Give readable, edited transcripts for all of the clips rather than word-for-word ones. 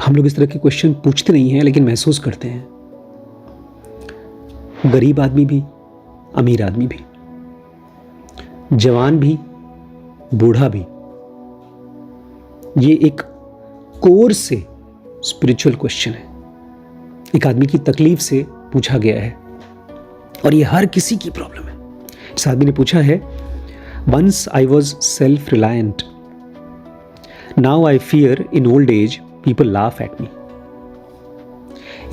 हम लोग इस तरह के क्वेश्चन पूछते नहीं हैं, लेकिन महसूस करते हैं। गरीब आदमी भी, अमीर आदमी भी, जवान भी, बूढ़ा भी, ये एक कोर से स्पिरिचुअल क्वेश्चन है। एक आदमी की तकलीफ से पूछा गया है और ये हर किसी की प्रॉब्लम है। इस आदमी ने पूछा है, once I was self reliant, now I fear in old age people laugh at me.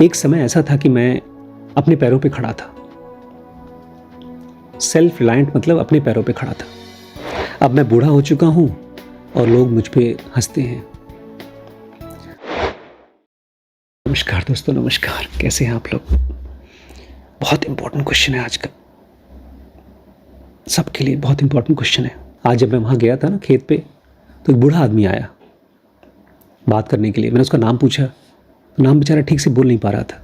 एक समय ऐसा था कि मैं अपने पैरों पे खड़ा था। सेल्फ रिलायंट मतलब अपने पैरों पे खड़ा था। अब मैं बूढ़ा हो चुका हूं और लोग मुझ पे हंसते हैं। नमस्कार दोस्तों, नमस्कार। कैसे हैं आप लोग? बहुत इंपॉर्टेंट क्वेश्चन है आज का, सबके लिए बहुत इंपॉर्टेंट क्वेश्चन है। आज जब मैं वहां गया था ना खेत पे, तो एक बूढ़ा आदमी आया बात करने के लिए। मैंने उसका नाम पूछा, नाम बेचारा ठीक से बोल नहीं पा रहा था।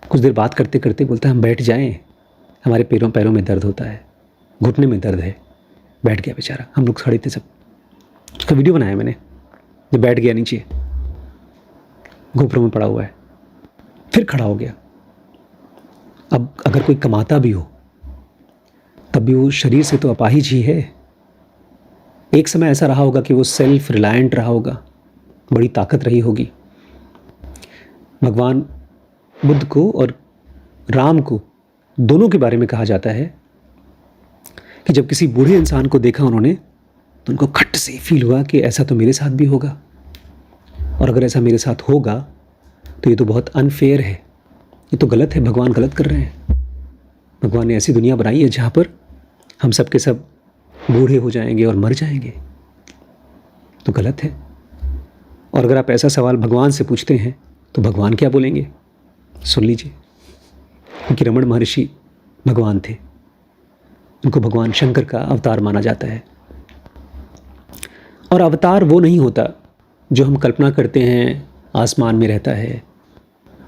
कुछ देर बात करते करते बोलता है, हम बैठ जाएं, हमारे पैरों में दर्द होता है, घुटने में दर्द है। बैठ गया बेचारा। हम लोग खड़े थे सब। उसका वीडियो बनाया मैंने, जब बैठ गया नीचे, घुटनों में पड़ा हुआ है, फिर खड़ा हो गया। अब अगर कोई कमाता भी हो तब भी वो शरीर से तो अपाहिज ही है। एक समय ऐसा रहा होगा कि वो सेल्फ रिलायंट रहा होगा, बड़ी ताकत रही होगी। भगवान बुद्ध को और राम को दोनों के बारे में कहा जाता है कि जब किसी बूढ़े इंसान को देखा उन्होंने, तो उनको खट से फील हुआ कि ऐसा तो मेरे साथ भी होगा, और अगर ऐसा मेरे साथ होगा तो ये तो बहुत अनफेयर है, ये तो गलत है, भगवान गलत कर रहे हैं। भगवान ने ऐसी दुनिया बनाई है जहाँ पर हम सब के सब बूढ़े हो जाएंगे और मर जाएंगे, तो गलत है। और अगर आप ऐसा सवाल भगवान से पूछते हैं तो भगवान क्या बोलेंगे, सुन लीजिए। क्योंकि रमण महर्षि भगवान थे, उनको भगवान शंकर का अवतार माना जाता है। और अवतार वो नहीं होता जो हम कल्पना करते हैं आसमान में रहता है,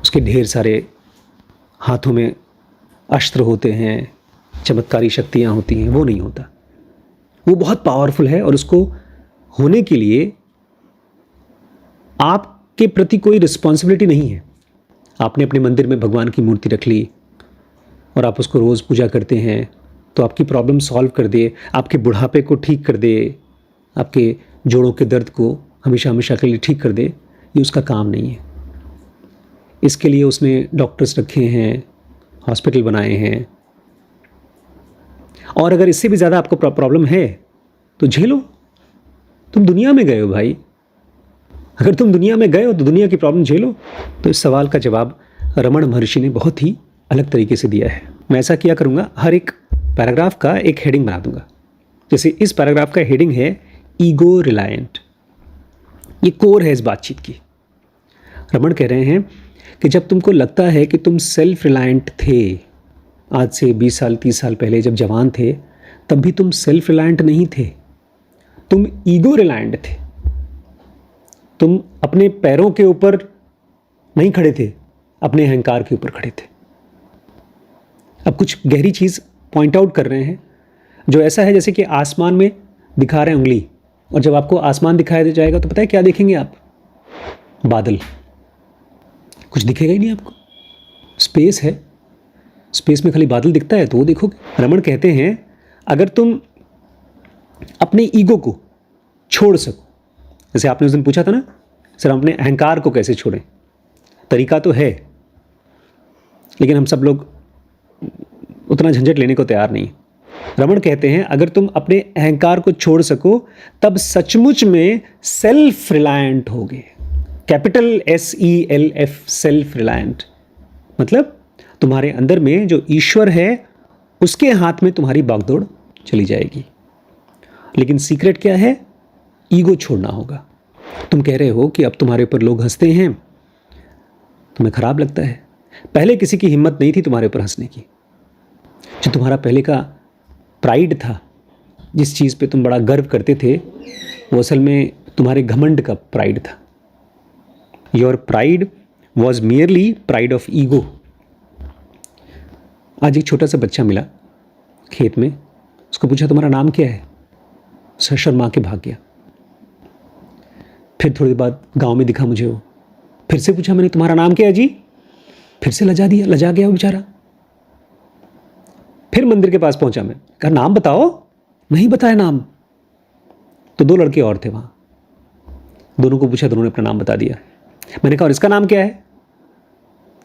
उसके ढेर सारे हाथों में अस्त्र होते हैं, चमत्कारी शक्तियाँ होती हैं, वो नहीं होता। वो बहुत पावरफुल है और उसको होने के लिए आपके प्रति कोई रिस्पॉन्सिबिलिटी नहीं है। आपने अपने मंदिर में भगवान की मूर्ति रख ली और आप उसको रोज़ पूजा करते हैं, तो आपकी प्रॉब्लम सॉल्व कर दे, आपके बुढ़ापे को ठीक कर दे, आपके जोड़ों के दर्द को हमेशा हमेशा के लिए ठीक कर दे, ये उसका काम नहीं है। इसके लिए उसने डॉक्टर्स रखे हैं, हॉस्पिटल बनाए हैं। और अगर इससे भी ज़्यादा आपको प्रॉब्लम है तो झेलो, तुम दुनिया में गए हो भाई। अगर तुम दुनिया में गए हो तो दुनिया की प्रॉब्लम झेलो। तो इस सवाल का जवाब रमण महर्षि ने बहुत ही अलग तरीके से दिया है। मैं ऐसा किया करूँगा, हर एक पैराग्राफ का एक हेडिंग बना दूंगा। जैसे इस पैराग्राफ का हेडिंग है ईगो रिलायंट। ये कोर है इस बातचीत की। रमण कह रहे हैं कि जब तुमको लगता है कि तुम सेल्फ रिलायंट थे, आज से 20 साल 30 साल पहले जब जवान थे, तब भी तुम सेल्फ रिलायंट नहीं थे, तुम ईगो रिलायंट थे। तुम अपने पैरों के ऊपर नहीं खड़े थे, अपने अहंकार के ऊपर खड़े थे। अब कुछ गहरी चीज़ पॉइंट आउट कर रहे हैं, जो ऐसा है जैसे कि आसमान में दिखा रहे हैं उंगली, और जब आपको आसमान दिखाया जाएगा तो पता है क्या देखेंगे आप? बादल। कुछ दिखेगा ही नहीं आपको। स्पेस है, स्पेस में खाली बादल दिखता है, तो वो देखोगे। रमण कहते हैं अगर तुम अपने ईगो को छोड़ सको, जैसे आपने उस दिन पूछा था ना, सर हम अपने अहंकार को कैसे छोड़ें? तरीका तो है, लेकिन हम सब लोग उतना झंझट लेने को तैयार नहीं। रमण कहते हैं अगर तुम अपने अहंकार को छोड़ सको, तब सचमुच में सेल्फ रिलायंट होगे। कैपिटल SELF, सेल्फ रिलायंट मतलब तुम्हारे अंदर में जो ईश्वर है उसके हाथ में तुम्हारी बागडोर चली जाएगी। लेकिन सीक्रेट क्या है? ईगो छोड़ना होगा। तुम कह रहे हो कि अब तुम्हारे ऊपर लोग हंसते हैं, तुम्हें खराब लगता है। पहले किसी की हिम्मत नहीं थी तुम्हारे ऊपर हंसने की। जो तुम्हारा पहले का प्राइड था, जिस चीज़ पे तुम बड़ा गर्व करते थे, वो असल में तुम्हारे घमंड का प्राइड था। Your pride was merely pride of ego. आज एक छोटा सा बच्चा मिला खेत में, उसको पूछा तुम्हारा नाम क्या है? शर्मा के भाग गया। फिर थोड़ी देर बाद गांव में दिखा मुझे वो, फिर से पूछा मैंने तुम्हारा नाम क्या है जी, फिर से लजा गया वो बेचारा। फिर मंदिर के पास पहुंचा मैं, कहा नाम बताओ, नहीं बताया नाम। तो 2 लड़के और थे वहां, दोनों को पूछा, दोनों ने अपना नाम बता दिया। मैंने कहा और इसका नाम क्या है?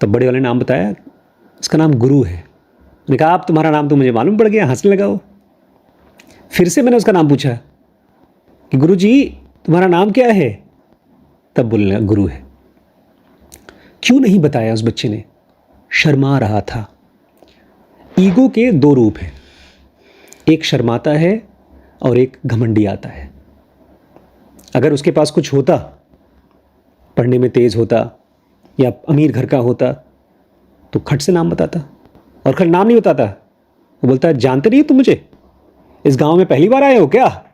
तब बड़े वाले नाम बताया, इसका नाम गुरु है। मैंने कहा आप, तुम्हारा नाम तो मुझे मालूम पड़ गया, हंसने लगा वो। फिर से मैंने उसका नाम पूछा कि गुरु जी तुम्हारा नाम क्या है? तब बोलने लगा गुरु है। क्यों नहीं बताया उस बच्चे ने? शर्मा रहा था। ईगो के 2 रूप हैं, एक शर्माता है और एक घमंडी आता है। अगर उसके पास कुछ होता, पढ़ने में तेज होता या अमीर घर का होता, तो खट से नाम बताता, और खट नाम नहीं बताता, वो बोलता है जानते नहीं हो तुम मुझे, इस गांव में पहली बार आए हो क्या?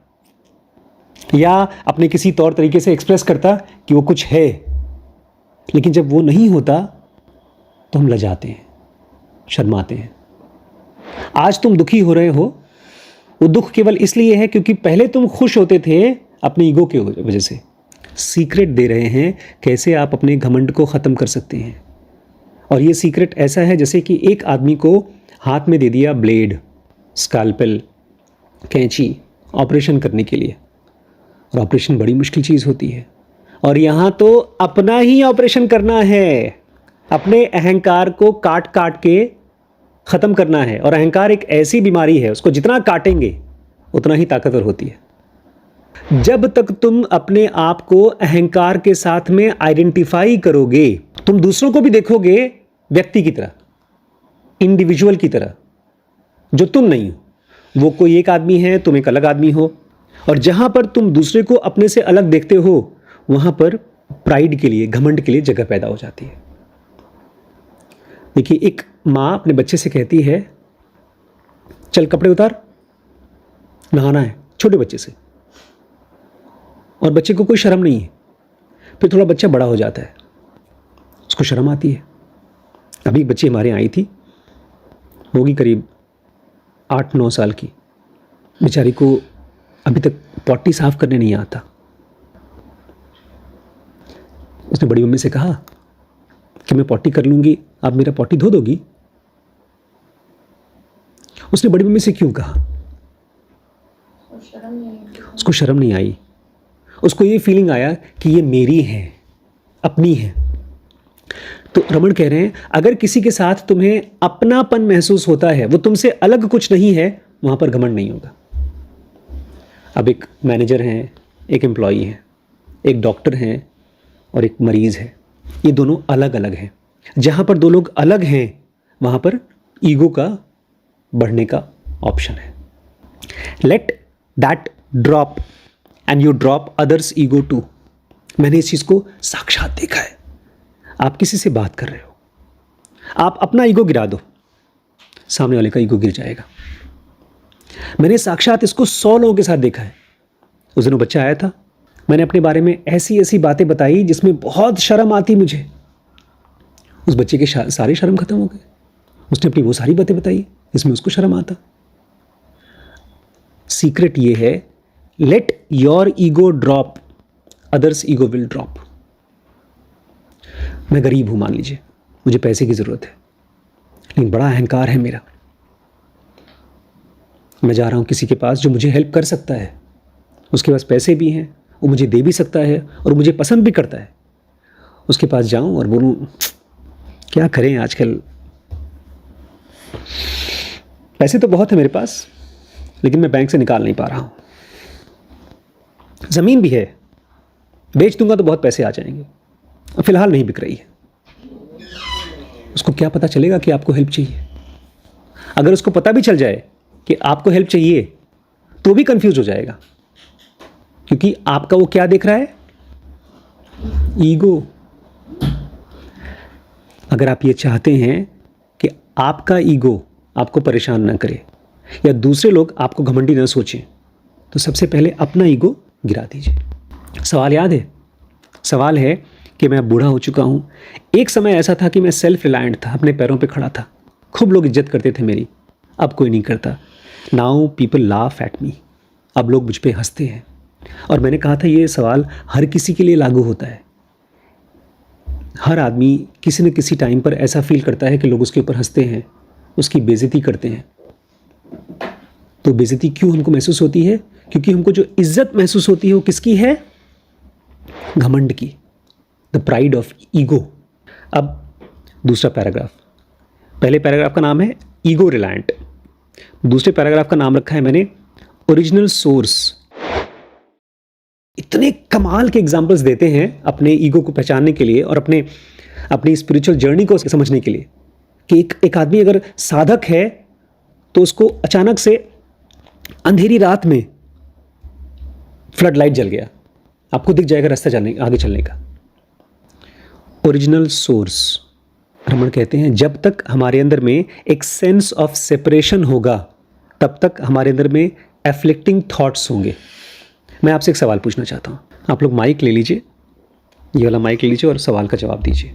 या अपने किसी तौर तरीके से एक्सप्रेस करता कि वो कुछ है। लेकिन जब वो नहीं होता तो हम लजाते हैं, शर्माते हैं। आज तुम दुखी हो रहे हो, वो दुख केवल इसलिए है क्योंकि पहले तुम खुश होते थे अपनी ईगो की वजह से। सीक्रेट दे रहे हैं कैसे आप अपने घमंड को ख़त्म कर सकते हैं। और ये सीक्रेट ऐसा है जैसे कि एक आदमी को हाथ में दे दिया ब्लेड, स्कैल्पेल, कैंची ऑपरेशन करने के लिए, और ऑपरेशन बड़ी मुश्किल चीज़ होती है। और यहाँ तो अपना ही ऑपरेशन करना है, अपने अहंकार को काट काट के ख़त्म करना है। और अहंकार एक ऐसी बीमारी है, उसको जितना काटेंगे उतना ही ताकतवर होती है। जब तक तुम अपने आप को अहंकार के साथ में आइडेंटिफाई करोगे, तुम दूसरों को भी देखोगे व्यक्ति की तरह, इंडिविजुअल की तरह, जो तुम नहीं हो। वो कोई एक आदमी है, तुम एक अलग आदमी हो। और जहां पर तुम दूसरे को अपने से अलग देखते हो, वहां पर प्राइड के लिए, घमंड के लिए जगह पैदा हो जाती है। देखिए, एक माँ अपने बच्चे से कहती है चल कपड़े उतार, नहाना है, छोटे बच्चे से, और बच्चे को कोई शर्म नहीं है। फिर थोड़ा बच्चा बड़ा हो जाता है, उसको शर्म आती है। अभी एक बच्ची हमारे यहाँ आई थी, होगी करीब 8-9 साल की। बेचारी को अभी तक पॉटी साफ करने नहीं आता। उसने बड़ी मम्मी से कहा कि मैं पॉटी कर लूंगी, आप मेरा पॉटी धो दोगी? उसने बड़ी मम्मी से क्यों कहा? उसको शर्म नहीं आई। उसको ये फीलिंग आया कि ये मेरी है, अपनी है। तो रमन कह रहे हैं अगर किसी के साथ तुम्हें अपनापन महसूस होता है, वो तुमसे अलग कुछ नहीं है, वहां पर घमंड नहीं होगा। अब एक मैनेजर हैं, एक एम्प्लॉई हैं, एक डॉक्टर हैं और एक मरीज है। ये दोनों अलग अलग हैं। जहां पर 2 लोग अलग हैं, वहां पर ईगो का बढ़ने का ऑप्शन है। Let that drop and you drop others ego too. मैंने इस चीज़ को साक्षात देखा है। आप किसी से बात कर रहे हो, आप अपना ईगो गिरा दो, सामने वाले का ईगो गिर जाएगा। मैंने साक्षात इसको 100 लोगों के साथ देखा है। उस दिन वो बच्चा आया था, मैंने अपने बारे में ऐसी ऐसी बातें बताई जिसमें बहुत शर्म आती मुझे। उस बच्चे के सारे शर्म खत्म हो गए। उसने अपनी वो सारी बातें बताई जिसमें उसको शर्म आता। सीक्रेट ये है, let your ego drop, others ego will drop. मैं गरीब हूं, मान लीजिए, मुझे पैसे की जरूरत है, लेकिन बड़ा अहंकार है मेरा। मैं जा रहा हूं किसी के पास जो मुझे हेल्प कर सकता है, उसके पास पैसे भी हैं, वो मुझे दे भी सकता है और मुझे पसंद भी करता है। उसके पास जाऊं और बोलूं क्या करें, आजकल पैसे तो बहुत है मेरे पास, लेकिन मैं बैंक से निकाल नहीं पा रहा हूं। ज़मीन भी है, बेच दूंगा तो बहुत पैसे आ जाएंगे, और फिलहाल नहीं बिक रही है। उसको क्या पता चलेगा कि आपको हेल्प चाहिए? अगर उसको पता भी चल जाए कि आपको हेल्प चाहिए, तो भी कंफ्यूज हो जाएगा, क्योंकि आपका वो क्या देख रहा है? ईगो। अगर आप ये चाहते हैं कि आपका ईगो आपको परेशान ना करे या दूसरे लोग आपको घमंडी ना सोचें, तो सबसे पहले अपना ईगो गिरा दीजिए। सवाल याद है? सवाल है कि मैं बूढ़ा हो चुका हूँ। एक समय ऐसा था कि मैं सेल्फ रिलायंट था, अपने पैरों पे खड़ा था, खूब लोग इज्जत करते थे मेरी। अब कोई नहीं करता। नाउ पीपल लाफ एट मी। अब लोग मुझ पे हंसते हैं। और मैंने कहा था ये सवाल हर किसी के लिए लागू होता है। हर आदमी किसी न किसी टाइम पर ऐसा फील करता है कि लोग उसके ऊपर हंसते हैं, उसकी बेइज्जती करते हैं। तो बेइज्जती क्यों हमको महसूस होती है? क्योंकि हमको जो इज्जत महसूस होती है वो किसकी है? घमंड की, द प्राइड ऑफ ईगो। अब दूसरा पैराग्राफ, पहले पैराग्राफ का नाम है ईगो रिलायंट, दूसरे पैराग्राफ का नाम रखा है मैंने ओरिजिनल सोर्स। इतने कमाल के एग्जाम्पल्स देते हैं अपने ईगो को पहचानने के लिए और अपनी स्पिरिचुअल जर्नी को समझने के लिए कि एक आदमी अगर साधक है तो उसको अचानक से अंधेरी रात में फ्लड लाइट जल गया, आपको दिख जाएगा रास्ता आगे चलने का। ओरिजिनल सोर्स, रमन कहते हैं जब तक हमारे अंदर में एक सेंस ऑफ सेपरेशन होगा तब तक हमारे अंदर में एफ्लिक्टिंग थॉट्स होंगे। मैं आपसे एक सवाल पूछना चाहता हूँ, आप लोग माइक ले लीजिए, ये वाला माइक ले लीजिए और सवाल का जवाब दीजिए।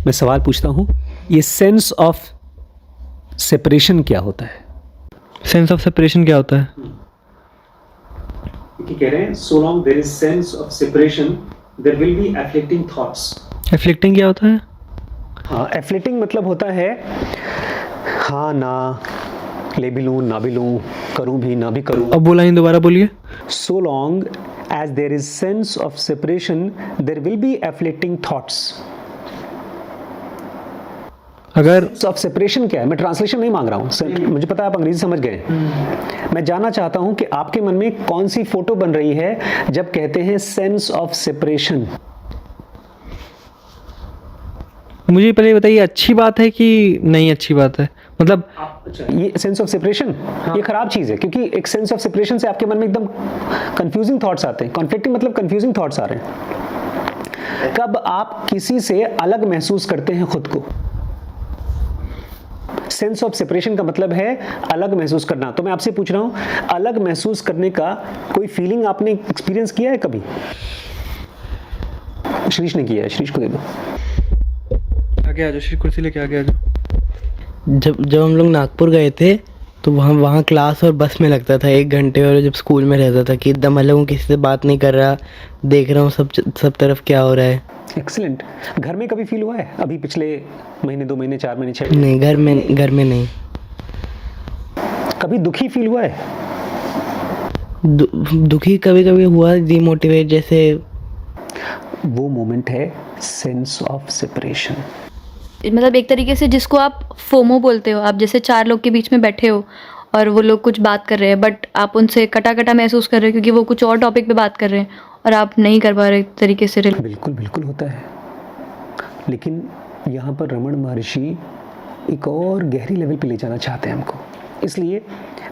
मैं सवाल पूछता हूँ, ये सेंस ऑफ सेपरेशन क्या होता है? सेंस ऑफ सेपरेशन क्या होता है? कह रहे हैं so long there is sense of separation there will be afflicting thoughts। Afflicting क्या होता है? हाँ, एफ्लिक्टिंग मतलब होता है हाँ ना, ले भी लूँ ना भी लूँ, करूँ भी ना भी करूँ। अब बोला, दोबारा बोलिए। So long as there is sense of separation there will be afflicting thoughts। अगर ऑफ सेपरेशन क्या है? मैं ट्रांसलेशन नहीं मांग रहा हूँ, मुझे पता है आप अंग्रेजी समझ गए। मैं जानना चाहता हूँ कि आपके मन में कौन सी फोटो बन रही है जब कहते हैं सेंस ऑफ सेपरेशन। मुझे पहले बताइए, अच्छी बात है कि नहीं अच्छी बात है? मतलब ये सेंस ऑफ सेपरेशन ये खराब चीज है, क्योंकि एक सेंस ऑफ सेपरेशन से आपके मन में एकदम कंफ्यूजिंग थॉट्स आते हैं। कॉन्फ्लिक्टिंग मतलब कंफ्यूजिंग थॉट्स आ रहे हैं। कब आप किसी से अलग महसूस करते हैं खुद को, सेंस ऑफ सेपरेशन का मतलब है अलग महसूस करना। तो मैं आपसे पूछ रहा हूं, अलग महसूस करने का कोई फीलिंग आपने एक्सपीरियंस किया है कभी? श्रीश ने किया है, श्रीश को दे दो। आगे आ जाओ, श्री कुर्सी लेके आगे आ जाओ। जब हम लोग नागपुर गए थे तो वहाँ क्लास और बस में लगता था 1 घंटे, और जब स्कूल में रहता था कि एकदम अलग हूँ, किसी से बात नहीं कर रहा, देख रहा हूँ सब तरफ क्या हो रहा है। एक्सीलेंट। घर में कभी फील हुआ है अभी पिछले महीने, 2 महीने, 4 महीने, 6 नहीं, घर में नहीं। कभी दुखी फील हुआ है? दुखी कभी कभी हुआ, डिमोटिवेट जैसे। वो मोमेंट है सेंस ऑफ सेपरेशन। मतलब एक तरीके से जिसको आप फोमो बोलते हो, आप जैसे 4 लोग के बीच में बैठे हो और वो लोग कुछ बात कर रहे हैं बट आप उनसे कटा महसूस कर रहे हो क्योंकि वो कुछ और टॉपिक पे बात कर रहे हैं और आप नहीं कर पा रहे एक तरीके से। बिल्कुल बिल्कुल होता है, लेकिन यहाँ पर रमण महर्षि एक और गहरी लेवल पे ले जाना चाहते हैं हमको। इसलिए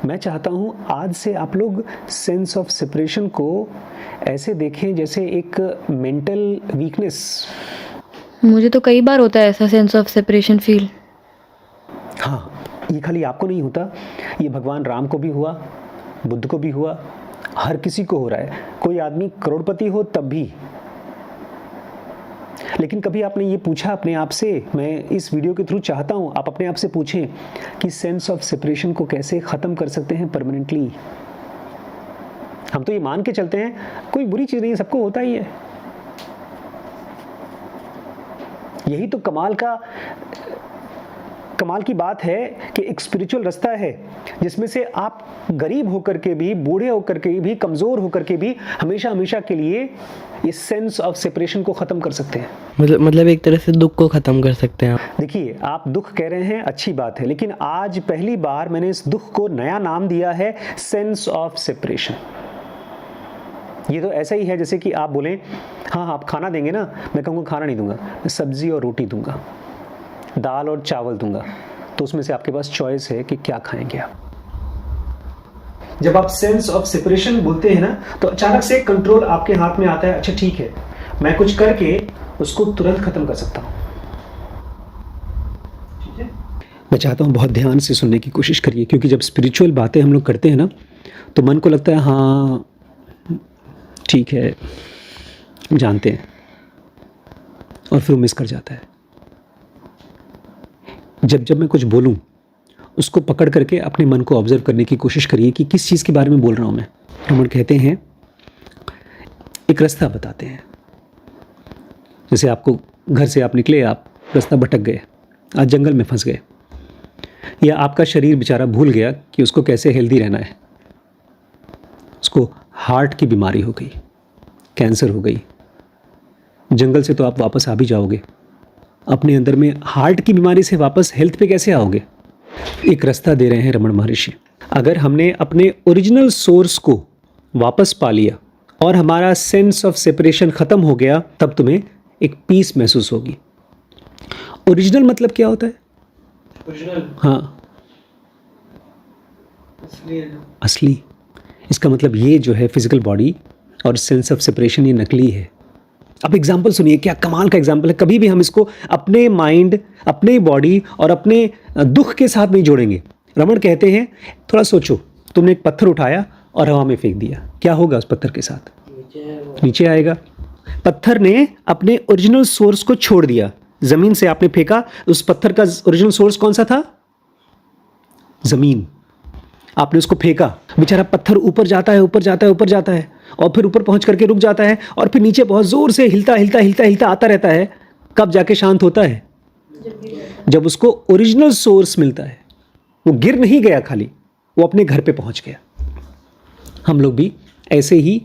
मैं चाहता हूँ आज से आप लोग सेंस ऑफ सेपरेशन को ऐसे देखें जैसे एक मेंटल वीकनेस। मुझे तो कई बार होता है ऐसा सेंस ऑफ सेपरेशन फील। हाँ, ये खाली आपको नहीं होता, ये भगवान राम को भी हुआ, बुद्ध को भी हुआ, हर किसी को हो रहा है। कोई आदमी करोड़पति हो तब भी। लेकिन कभी आपने ये पूछा अपने आप से? मैं इस वीडियो के थ्रू चाहता हूँ आप अपने आप से पूछें कि सेंस ऑफ सेपरेशन को कैसे ख़त्म कर सकते हैं परमानेंटली। हम तो ये मान के चलते हैं कोई बुरी चीज़ नहीं है, सबको होता ही है। यही तो कमाल की बात है कि एक स्पिरिचुअल रास्ता है जिसमें से आप गरीब होकर के भी, बूढ़े होकर के भी, कमज़ोर होकर के भी हमेशा के लिए ये सेंस ऑफ सेपरेशन को ख़त्म कर सकते हैं। मतलब एक तरह से दुख को ख़त्म कर सकते हैं आप। देखिए, आप दुख कह रहे हैं, अच्छी बात है, लेकिन आज पहली बार मैंने इस दुख को नया नाम दिया है सेंस ऑफ सेपरेशन। ये तो ऐसा ही है जैसे कि आप बोलें हाँ आप खाना देंगे ना, मैं कहूँगा खाना नहीं दूंगा, मैं सब्जी और रोटी दूंगा, दाल और चावल दूंगा। तो उसमें से आपके पास चॉइस है कि क्या खाएंगे आप। जब आप सेंस ऑफ सेपरेशन बोलते हैं ना तो अचानक से कंट्रोल आपके हाथ में आता है। अच्छा ठीक है, मैं कुछ करके उसको तुरंत खत्म कर सकता हूँ। ठीक है, मैं चाहता हूँ बहुत ध्यान से सुनने की कोशिश करिए, क्योंकि जब स्पिरिचुअल बातें हम लोग करते हैं ना तो मन को लगता है हाँ ठीक है, जानते हैं, और फिर वो मिस कर जाता है। जब मैं कुछ बोलूं उसको पकड़ करके अपने मन को ऑब्जर्व करने की कोशिश करिए कि किस चीज़ के बारे में बोल रहा हूँ मैं। रमण कहते हैं, एक रास्ता बताते हैं। जैसे आपको घर से आप निकले, आप रास्ता भटक गए, आज जंगल में फंस गए, या आपका शरीर बेचारा भूल गया कि उसको कैसे हेल्दी रहना है, उसको हार्ट की बीमारी हो गई, कैंसर हो गई। जंगल से तो आप वापस आ भी जाओगे, अपने अंदर में हार्ट की बीमारी से वापस हेल्थ पे कैसे आओगे? एक रास्ता दे रहे हैं रमण महर्षि। अगर हमने अपने ओरिजिनल सोर्स को वापस पा लिया और हमारा सेंस ऑफ सेपरेशन खत्म हो गया, तब तुम्हें एक पीस महसूस होगी। ओरिजिनल मतलब क्या होता है? ओरिजिनल, हाँ, असली। इसका मतलब ये जो है फिजिकल बॉडी और सेंस ऑफ सेपरेशन, ये नकली है। अब एग्जाम्पल सुनिए, क्या कमाल का एग्जाम्पल है। कभी भी हम इसको अपने माइंड, अपने बॉडी और अपने दुख के साथ नहीं जोड़ेंगे। रमण कहते हैं, थोड़ा सोचो, तुमने एक पत्थर उठाया और हवा में फेंक दिया, क्या होगा उस पत्थर के साथ? नीचे आएगा। पत्थर ने अपने ओरिजिनल सोर्स को छोड़ दिया, जमीन से आपने फेंका, उस पत्थर का ओरिजिनल सोर्स कौन सा था? जमीन। आपने उसको फेंका, बेचारा पत्थर ऊपर जाता है, ऊपर जाता है, ऊपर जाता है, और फिर ऊपर पहुंच करके रुक जाता है, और फिर नीचे बहुत जोर से हिलता हिलता हिलता हिलता आता रहता है। कब जाके शांत होता है? जब उसको ओरिजिनल सोर्स मिलता है। वो गिर नहीं गया खाली, वो अपने घर पे पहुंच गया। हम लोग भी ऐसे ही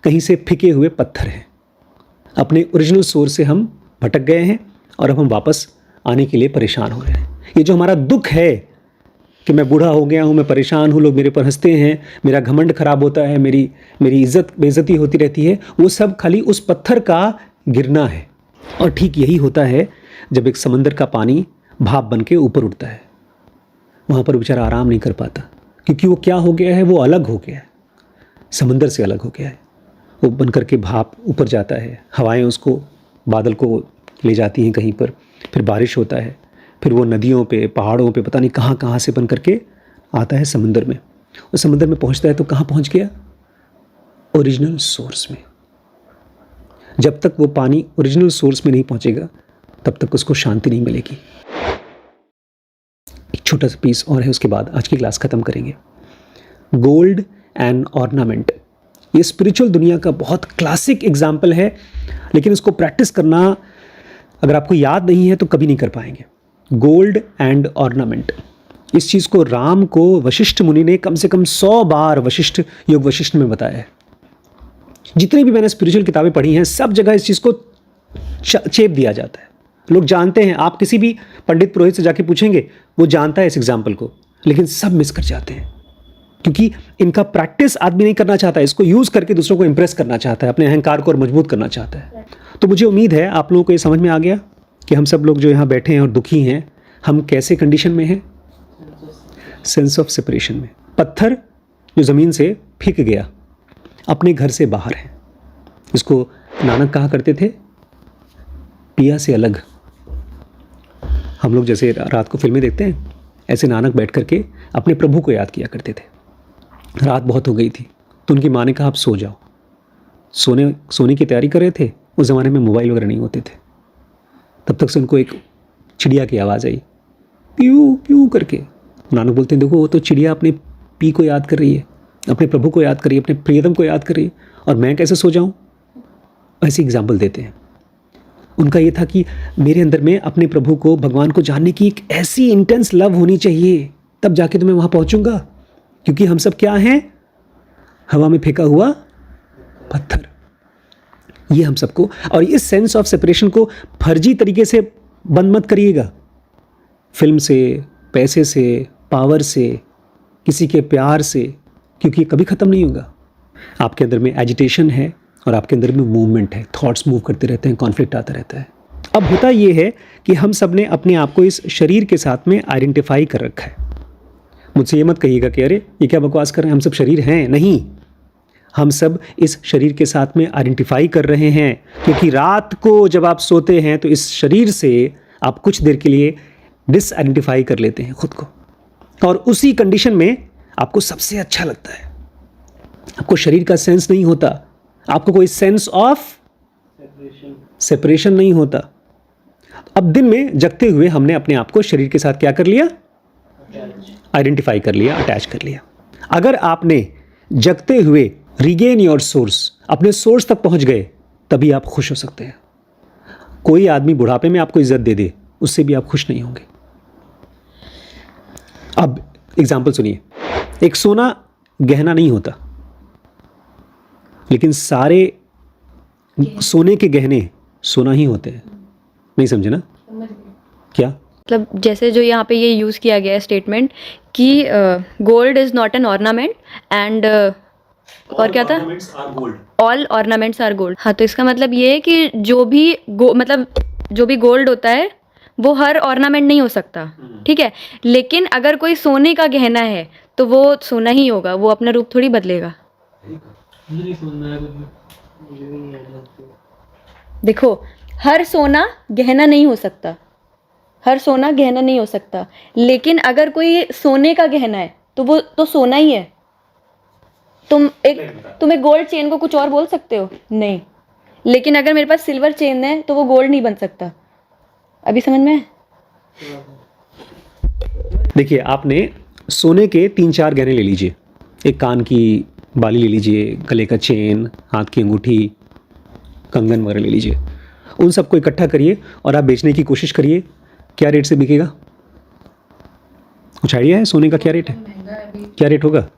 कहीं से फेंके हुए पत्थर हैं, अपने ओरिजिनल सोर्स से हम भटक गए हैं और अब हम वापस आने के लिए परेशान हो रहे हैं। ये जो हमारा दुख है कि मैं बूढ़ा हो गया हूँ, मैं परेशान हूँ, लोग मेरे पर हंसते हैं, मेरा घमंड खराब होता है, मेरी इज्जत बेइज्जती होती रहती है, वो सब खाली उस पत्थर का गिरना है। और ठीक यही होता है जब एक समंदर का पानी भाप बन के ऊपर उठता है। वहाँ पर बेचारा आराम नहीं कर पाता, क्योंकि वो क्या हो गया है? वो अलग हो गया है, समंदर से अलग हो गया है। वो बन करके भाप ऊपर जाता है, हवाएं उसको, बादल को ले जाती हैं कहीं पर, फिर बारिश होता है, फिर वो नदियों पे, पहाड़ों पे, पता नहीं कहाँ कहाँ से बन करके आता है समंदर में। और समंदर में पहुँचता है तो कहाँ पहुँच गया? ओरिजिनल सोर्स में। जब तक वो पानी ओरिजिनल सोर्स में नहीं पहुँचेगा, तब तक उसको शांति नहीं मिलेगी। एक छोटा सा पीस और है, उसके बाद आज की क्लास ख़त्म करेंगे। गोल्ड एंड ऑर्नामेंट, ये स्पिरिचुअल दुनिया का बहुत क्लासिक एग्जाम्पल है, लेकिन इसको प्रैक्टिस करना अगर आपको याद नहीं है तो कभी नहीं कर पाएंगे। गोल्ड एंड ऑर्नामेंट, इस चीज़ को राम को वशिष्ठ मुनि ने कम से कम 100 बार वशिष्ठ योग वशिष्ठ में बताया है। जितनी भी मैंने स्पिरिचुअल किताबें पढ़ी हैं, सब जगह इस चीज़ को चेप दिया जाता है। लोग जानते हैं, आप किसी भी पंडित पुरोहित से जाके पूछेंगे, वो जानता है इस एग्जाम्पल को, लेकिन सब मिस कर जाते हैं, क्योंकि इनका प्रैक्टिस आदमी नहीं करना चाहता है, इसको यूज़ करके दूसरों को इंप्रेस करना चाहता है, अपने अहंकार को और मजबूत करना चाहता है। तो मुझे उम्मीद है आप लोगों को ये समझ में आ गया कि हम सब लोग जो यहाँ बैठे हैं और दुखी हैं, हम कैसे कंडीशन में हैं? सेंस ऑफ सेपरेशन में। पत्थर जो ज़मीन से फेंक गया, अपने घर से बाहर है। इसको नानक कहा करते थे, पिया से अलग। हम लोग जैसे रात को फिल्में देखते हैं, ऐसे नानक बैठ करके अपने प्रभु को याद किया करते थे। रात बहुत हो गई थी तो उनकी माँ ने कहा आप सो जाओ। सोने की तैयारी कर रहे थे, उस ज़माने में मोबाइल वगैरह नहीं होते थे। तब तक से उनको एक चिड़िया की आवाज़ आई, प्यू प्यू करके। नानक बोलते हैं देखो, वो तो चिड़िया अपने पी को याद कर रही है, अपने प्रभु को याद कर रही है, अपने प्रियतम को याद कर रही है, और मैं कैसे सो जाऊँ? ऐसी एग्जाम्पल देते हैं। उनका ये था कि मेरे अंदर में अपने प्रभु को, भगवान को जानने की एक ऐसी इंटेंस लव होनी चाहिए, तब जाके तो मैं वहाँ पहुँचूँगा। क्योंकि हम सब क्या हैं? हवा में फेंका हुआ पत्थर। ये हम सबको, और इस सेंस ऑफ सेपरेशन को फर्जी तरीके से बंद मत करिएगा। फिल्म से, पैसे से, पावर से, किसी के प्यार से, क्योंकि ये कभी ख़त्म नहीं होगा। आपके अंदर में एजिटेशन है और आपके अंदर में मूवमेंट है, थॉट्स मूव करते रहते हैं, कॉन्फ्लिक्ट आता रहता है। अब होता ये है कि हम सब ने अपने आप को इस शरीर के साथ में आइडेंटिफाई कर रखा है। मुझसे ये मत कहिएगा कि अरे ये क्या बकवास कर रहे हैं, हम सब शरीर हैं। नहीं, हम सब इस शरीर के साथ में आइडेंटिफाई कर रहे हैं, क्योंकि रात को जब आप सोते हैं तो इस शरीर से आप कुछ देर के लिए डिसआइडेंटिफाई कर लेते हैं खुद को, और उसी कंडीशन में आपको सबसे अच्छा लगता है। आपको शरीर का सेंस नहीं होता, आपको कोई सेंस ऑफ सेपरेशन नहीं होता। अब दिन में जगते हुए हमने अपने आप को शरीर के साथ क्या कर लिया? आइडेंटिफाई कर लिया, अटैच कर लिया। अगर आपने जगते हुए रिगेन योर सोर्स, अपने सोर्स तक पहुंच गए, तभी आप खुश हो सकते हैं। कोई आदमी बुढ़ापे में आपको इज्जत दे दे, उससे भी आप खुश नहीं होंगे। अब एग्जाम्पल सुनिए, एक सोना गहना नहीं होता, लेकिन सारे सोने के गहने सोना ही होते हैं। नहीं समझे ना? क्या? मतलब जैसे जो यहाँ पे ये यूज़ किया गया है स्टेटमेंट कि gold is not an ornament and और क्या था, ऑल ऑर्नामेंट्स आर गोल्ड। हाँ, तो इसका मतलब ये है कि जो भी मतलब जो भी गोल्ड होता है वो हर ऑर्नामेंट नहीं हो सकता, ठीक है, लेकिन अगर कोई सोने का गहना है तो वो सोना ही होगा, वो अपना रूप थोड़ी बदलेगा। देखो, हर सोना गहना नहीं हो सकता, हर सोना गहना नहीं हो सकता, लेकिन अगर कोई सोने का गहना है तो वो तो सोना ही है। तुम एक गोल्ड चेन को कुछ और बोल सकते हो? नहीं। लेकिन अगर मेरे पास सिल्वर चेन है तो वो गोल्ड नहीं बन सकता। अभी समझ में? देखिए, आपने सोने के 3-4 गहने ले लीजिए, एक कान की बाली ले लीजिए, गले का चेन, हाथ की अंगूठी, कंगन वगैरह ले लीजिए। उन सबको इकट्ठा करिए और आप बेचने की कोशिश करिए। क्या रेट से बिकेगा? कुछ आइडिया है सोने का क्या रेट है? क्या रेट होगा?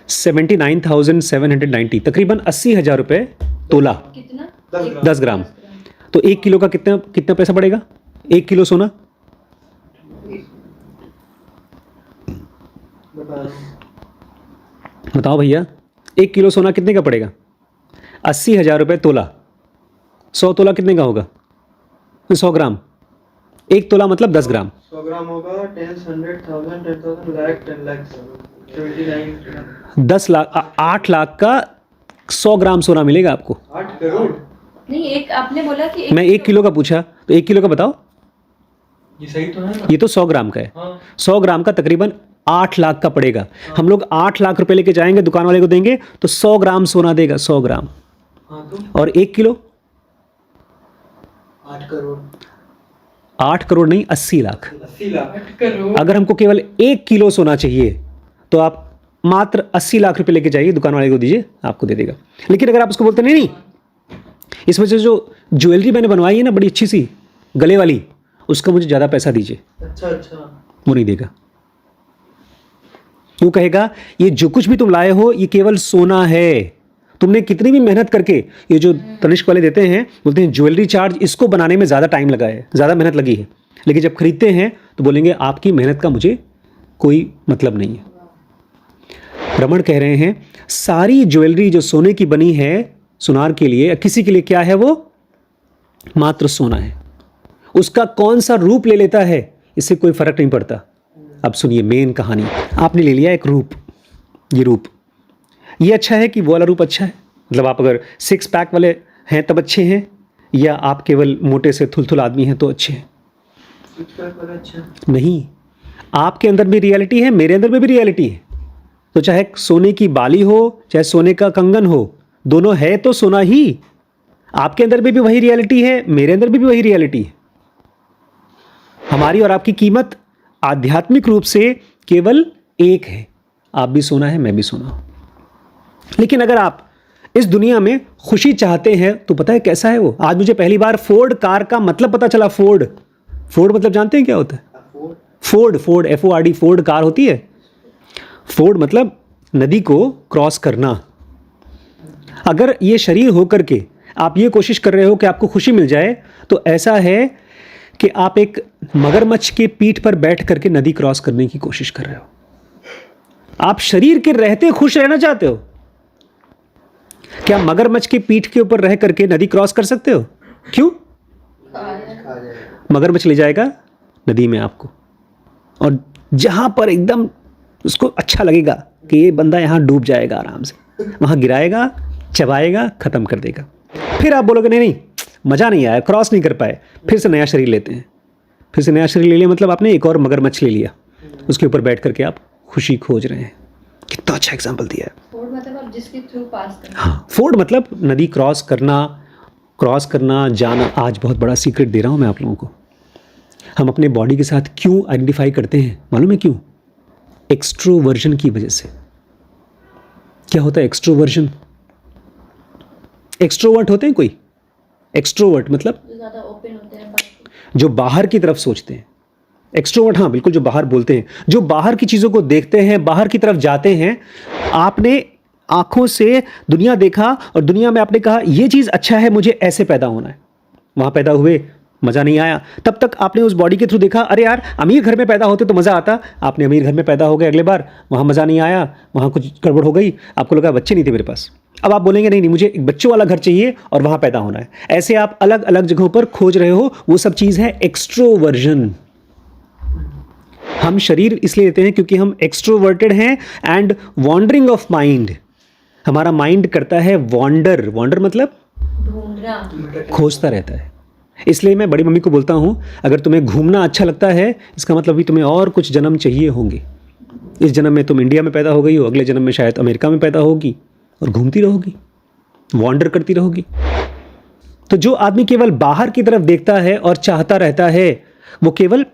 79,790, तकरीबन 80,000 रुपये तोला। कितना? 10 ग्राम। तो 1 किलो का कितना कितना पैसा पड़ेगा? 1 किलो सोना बताओ भैया, 1 किलो सोना कितने का पड़ेगा? 80,000 रुपये तोला। 100 तोला कितने का होगा? 100 ग्राम। 1 तोला मतलब 10 ग्राम। 100 ग्राम होगा 10, 100,000, 10,000 लाख 10 लाख 79 10 लाख 8 लाख का 100 ग्राम सोना मिलेगा आपको। 8 करोड़। नहीं, एक आपने बोला कि मैं 1 किलो का पूछा, तो 1 किलो का बताओ। ये सही तो है ना? ये तो 100 ग्राम का है। हाँ। 100 ग्राम का तकरीबन 8 लाख का पड़ेगा। हम लोग 8 लाख रुपए लेके जाएंगे, दुकान वाले को देंगे तो 100 ग्राम सोना देगा, 100 ग्राम। हाँ तो और 1 किलो 8 करोड़। 8 करोड़ नहीं, 80 लाख। 80 लाख। 8 करोड़। अगर हमको केवल 1 किलो सोना चाहिए तो आप मात्र 80 लाख रुपए लेके जाइए, दुकान वाले को दीजिए, आपको दे देगा। लेकिन अगर आप उसको बोलते नहीं, इस वजह से जो ज्वेलरी मैंने बनवाई है ना बड़ी अच्छी सी गले वाली, उसका मुझे ज़्यादा पैसा दीजिए, अच्छा अच्छा। वो नहीं देगा। क्यों कहेगा? ये जो कुछ भी तुम लाए हो ये केवल सोना है। तुमने कितनी भी मेहनत करके, ये जो तनिष्क वाले देते हैं, बोलते हैं ज्वेलरी चार्ज, इसको बनाने में ज़्यादा टाइम लगा है, ज़्यादा मेहनत लगी है, लेकिन जब खरीदते हैं तो बोलेंगे आपकी मेहनत का मुझे कोई मतलब नहीं है। रमण कह रहे हैं सारी ज्वेलरी जो सोने की बनी है, सुनार के लिए, किसी के लिए क्या है? वो मात्र सोना है। उसका कौन सा रूप ले लेता है इससे कोई फर्क नहीं पड़ता। अब सुनिए मेन कहानी। आपने ले लिया एक रूप, ये रूप, ये अच्छा है कि वो वाला रूप अच्छा है? मतलब आप अगर 6 पैक वाले हैं तब अच्छे हैं, या आप केवल मोटे से थुलथुल आदमी हैं तो अच्छे हैं? अच्छा। नहीं, आपके अंदर भी रियलिटी है, मेरे अंदर में भी रियलिटी है। तो चाहे सोने की बाली हो, चाहे सोने का कंगन हो, दोनों है तो सोना ही। आपके अंदर में भी वही रियलिटी है, मेरे अंदर में भी वही रियलिटी है। हमारी और आपकी कीमत आध्यात्मिक रूप से केवल एक है। आप भी सोना है, मैं भी सोना हूं। लेकिन अगर आप इस दुनिया में खुशी चाहते हैं तो पता है कैसा है वो? आज मुझे पहली बार फोर्ड कार का मतलब पता चला। फोर्ड मतलब जानते हैं क्या होता है? फोर्ड FORD, फोर्ड कार होती है। फोर्ड मतलब नदी को क्रॉस करना। अगर ये शरीर होकर के आप ये कोशिश कर रहे हो कि आपको खुशी मिल जाए, तो ऐसा है कि आप एक मगरमच्छ के पीठ पर बैठ करके नदी क्रॉस करने की कोशिश कर रहे हो। आप शरीर के रहते खुश रहना चाहते हो? क्या मगरमच्छ के पीठ के ऊपर रह करके नदी क्रॉस कर सकते हो? क्यों? मगरमच्छ ले जाएगा नदी में आपको, और जहां पर एकदम उसको अच्छा लगेगा कि ये बंदा यहां डूब जाएगा आराम से, वहां गिराएगा, चबाएगा, खत्म कर देगा। फिर आप बोलोगे नहीं मज़ा नहीं आया, क्रॉस नहीं कर पाए, फिर से नया शरीर लेते हैं। फिर से नया शरीर ले लिया मतलब आपने एक और मगरमच्छ ले लिया, उसके ऊपर बैठ करके आप खुशी खोज रहे हैं। कितना अच्छा एग्जाम्पल दिया है। फोर्ड मतलब आप जिसके थ्रू पास करना। हाँ, फोर्ड मतलब नदी क्रॉस करना, जाना। आज बहुत बड़ा सीक्रेट दे रहा हूँ मैं आप लोगों को। हम अपने बॉडी के साथ क्यों आइडेंटिफाई करते हैं मालूम है क्यों? एक्सट्रोवर्जन की वजह से। क्या होता है एक्सट्रोवर्जन? एक्सट्रोवर्ट होते हैं कोई? एक्सट्रोवर्ट मतलब ज़्यादा ओपन होते हैं, जो बाहर की तरफ सोचते हैं। एक्सट्रोवर्ट हाँ बिल्कुल, जो बाहर बोलते हैं, जो बाहर की चीज़ों को देखते हैं, बाहर की तरफ जाते हैं। आपने आंखों से दुनिया देखा और दुनिया में आपने कहा ये चीज़ अच्छा है, मुझे ऐसे पैदा होना है। वहाँ पैदा हुए, मज़ा नहीं आया। तब तक आपने उस बॉडी के थ्रू देखा, अरे यार अमीर घर में पैदा होते तो मज़ा आता। आपने अमीर घर में पैदा हो गए, अगले बार वहाँ मज़ा नहीं आया, वहाँ कुछ गड़बड़ हो गई, आपको लगा बच्चे नहीं थे मेरे पास। अब आप बोलेंगे नहीं नहीं मुझे एक बच्चों वाला घर चाहिए और वहाँ पैदा होना है। ऐसे आप अलग अलग जगहों पर खोज रहे हो, वो सब चीज़ है एक्सट्रोवर्जन। हम शरीर इसलिए लेते हैं क्योंकि हम एक्सट्रोवर्टेड हैं एंड वॉन्डरिंग ऑफ माइंड। हमारा माइंड करता है वॉन्डर। वॉन्डर मतलब ढूंढना, खोजता रहता है। इसलिए मैं बड़ी मम्मी को बोलता हूँ अगर तुम्हें घूमना अच्छा लगता है इसका मतलब भी तुम्हें और कुछ जन्म चाहिए होंगे। इस जन्म में तुम इंडिया में पैदा हो गई हो, अगले जन्म में शायद अमेरिका में पैदा होगी और घूमती रहोगी, वॉन्डर करती रहोगी। तो जो आदमी केवल बाहर की तरफ देखता है और चाहता रहता है वो केवल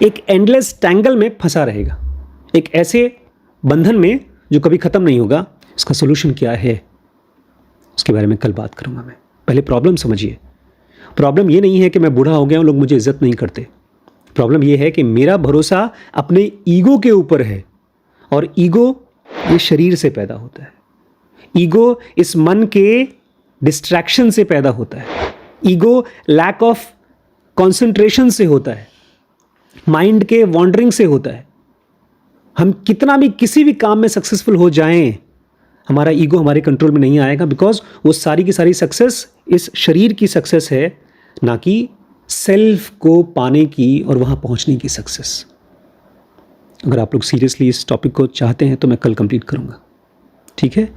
एक एंडलेस टैंगल में फंसा रहेगा, एक ऐसे बंधन में जो कभी खत्म नहीं होगा। इसका सोल्यूशन क्या है उसके बारे में कल बात करूंगा मैं। पहले प्रॉब्लम समझिए। प्रॉब्लम ये नहीं है कि मैं बूढ़ा हो गया हूं, लोग मुझे इज्जत नहीं करते। प्रॉब्लम ये है कि मेरा भरोसा अपने ईगो के ऊपर है और ईगो ये शरीर से पैदा होता है। ईगो इस मन के डिस्ट्रैक्शन से पैदा होता है। ईगो लैक ऑफ कंसंट्रेशन से होता है, माइंड के वॉन्डरिंग से होता है। हम कितना भी किसी भी काम में सक्सेसफुल हो जाएं, हमारा ईगो हमारे कंट्रोल में नहीं आएगा, बिकॉज वो सारी की सारी सक्सेस इस शरीर की सक्सेस है, ना कि सेल्फ को पाने की और वहाँ पहुँचने की सक्सेस। अगर आप लोग सीरियसली इस टॉपिक को चाहते हैं तो मैं कल कंप्लीट करूँगा, ठीक है?